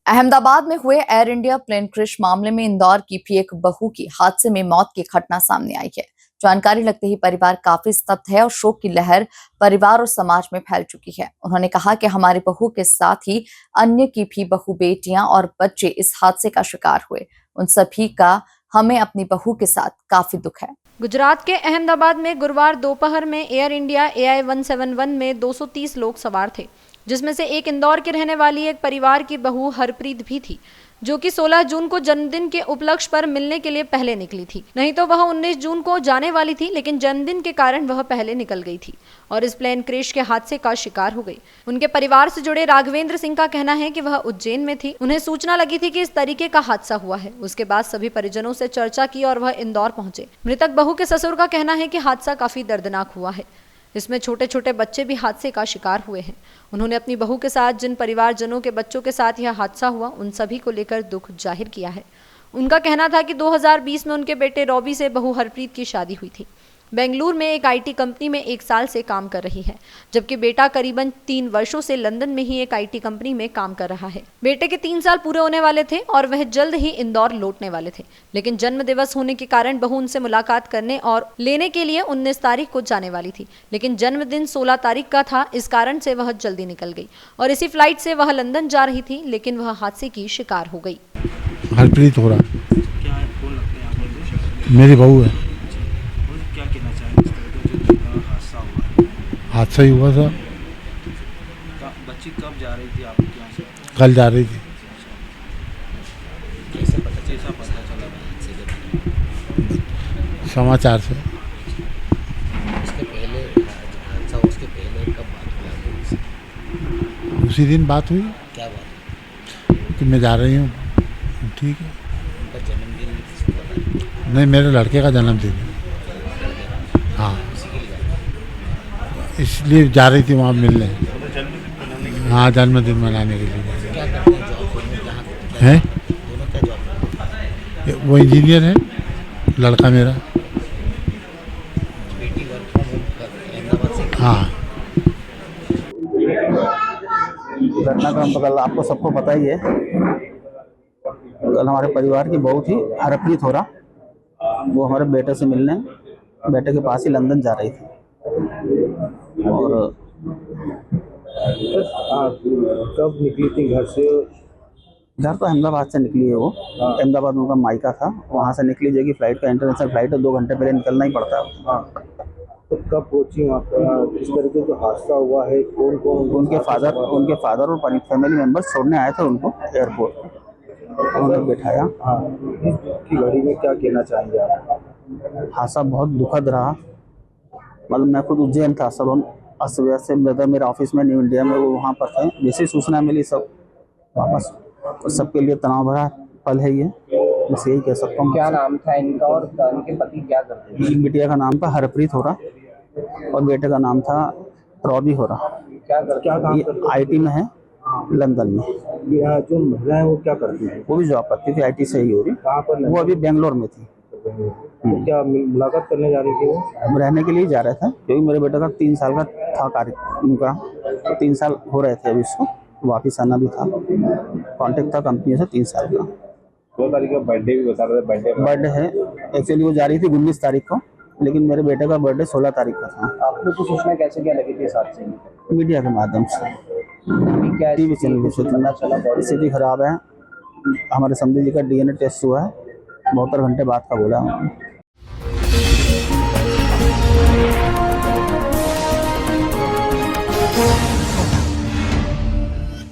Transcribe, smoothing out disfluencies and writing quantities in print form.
अहमदाबाद में हुए air India plane crash मामले में इंदौर की भी एक बहू की हादसे में मौत की घटना सामने आई है। जानकारी लगते ही परिवार काफी स्तब्ध है और शोक की लहर परिवार और समाज में फैल चुकी है। उन्होंने कहा कि हमारी बहू के साथ ही अन्य की भी बहू बेटियां और बच्चे इस हादसे का शिकार हुए। उन सभी का हमें अपनी बहू के साथ काफी दुख है। गुजरात के अहमदाबाद में गुरुवार दोपहर में एयर इंडिया AI-171 में 230 लोग सवार थे, जिसमें से एक इंदौर के रहने वाली एक परिवार की बहू हरप्रीत भी थी, जो कि 16 जून को जन्मदिन के उपलक्ष्य पर मिलने के लिए पहले निकली थी। नहीं तो वह 19 जून को जाने वाली थी, लेकिन जन्मदिन के कारण वह पहले निकल गई थी और इस प्लेन क्रैश के हादसे का शिकार हो गई। उनके परिवार से जुड़े राघवेंद्र सिंह का कहना है कि वह उज्जैन में थी। उन्हें सूचना लगी थी कि इस तरीके का हादसा हुआ है। उसके बाद सभी परिजनों से चर्चा की और वह इंदौर पहुंचे। मृतक बहू के ससुर का कहना है कि हादसा काफी दर्दनाक हुआ है। इसमें छोटे छोटे बच्चे भी हादसे का शिकार हुए हैं। उन्होंने अपनी बहू के साथ जिन परिवारजनों के बच्चों के साथ यह हादसा हुआ, उन सभी को लेकर दुख जाहिर किया है। उनका कहना था कि 2020 में उनके बेटे रॉबी से बहू हरप्रीत की शादी हुई थी। बेंगलुरु में एक IT कंपनी में 1 साल से काम कर रही है, जबकि बेटा करीबन 3 वर्षों से लंदन में ही एक IT कंपनी में काम कर रहा है। बेटे के 3 साल पूरे होने वाले थे और वह जल्द ही इंदौर लौटने वाले थे, लेकिन जन्म दिवस होने के कारण बहू उनसे मुलाकात करने और लेने के लिए 19 तारीख को जाने वाली थी, लेकिन जन्मदिन 16 तारीख का था। इस कारण से वह जल्दी निकल गई और इसी फ्लाइट से वह लंदन जा रही थी, लेकिन वह हादसे की शिकार हो गई। हरप्रीत हो रहा मेरी बहू है। क्या कहना चाहेंगे जो हादसा हुआ? हादसा ही हुआ था। बच्ची कब जा रही थी आपके यहाँ से? कल जा रही थी। कैसा पता चला? समाचार से। उसके पहले हादसा, उसके पहले कब बात हुई? उसी दिन बात हुई। क्या बात? कि मैं जा रही हूँ। ठीक है। उनका जन्मदिन किसको पता? नहीं, मेरे लड़के का जन्मदिन है। हाँ, इसलिए जा रही थी वहाँ मिलने। हाँ, जन्मदिन मनाने के लिए। क्या करते हैं जॉब? दोनों कहाँ करते हैं? दोनों क्या जॉब करते हैं? वो इंजीनियर है, लड़का मेरा। बेटी वर्क फ्रॉम होम अहमदाबाद से। हाँ। घटनाक्रम तो कल आपको सबको पता ही है। कल हमारे परिवार की बहू थी हरप्रीत हो रहा, वो हमारे बेटे से मिलने बेटे के पास ही लंदन जा रही थी और कब निकली थी घर से? घर तो अहमदाबाद से निकली है वो। अहमदाबाद में उनका मायका था, वहाँ से निकली जो कि फ्लाइट का इंटरनेशनल फ्लाइट है, 2 घंटे पहले निकलना ही पड़ता है। हाँ, तो कब पहुंची वहाँ पर? किस तरीके का हादसा हुआ है? कौन कौन? उनके फादर और फैमिली मेम्बर्स छोड़ने आए थे उनको एयरपोर्ट, उन्होंने बिठाया। हाँ, की घड़ी में क्या कहना चाहेंगे आप? हादसा बहुत दुखद रहा। मतलब मैं खुद उज्जैन था, सब अस्त व्यस्त से ब्रदर मेरा ऑफिस में न्यू इंडिया में, वो वहाँ पर थे। जैसे सूचना मिली सब वापस, सबके लिए तनाव भरा पल है ये, बस यही कह सकता हूँ। क्या नाम था इनका और इनके पति क्या करते हैं? बिटिया का नाम था हरप्रीत हो रहा और बेटे का नाम था रॉबी हो रहा। क्या काम करते? IT में है, लंदन में। जो महिला है वो क्या करती है? वो भी जॉब करती थी, IT से ही हो रही। कहाँ पर? वो अभी बेंगलोर में थी। क्या मुलाकात करने जा रही थी वो? अब रहने के लिए जा रहे थे, क्योंकि मेरे बेटे का 3 साल का था कार्य उनका, 3 साल हो रहे थे अभी उसको, वापिस आना भी था। कॉन्टेक्ट था कंपनी से 3 साल का। 2 तारीख का बर्थडे भी बता रहे थे। बर्थडे है, एक्चुअली वो जा रही थी 19 तारीख को, लेकिन मेरे बेटे का बर्थडे 16 तारीख का था। आपको तो सूचना कैसे क्या लगी थी इस हादसे में? मीडिया के माध्यम से, क्या TV चैनल की सूचना चला। स्थिति खराब है, हमारे समधी जी का DNA टेस्ट हुआ है, 72 घंटे बाद का बोला।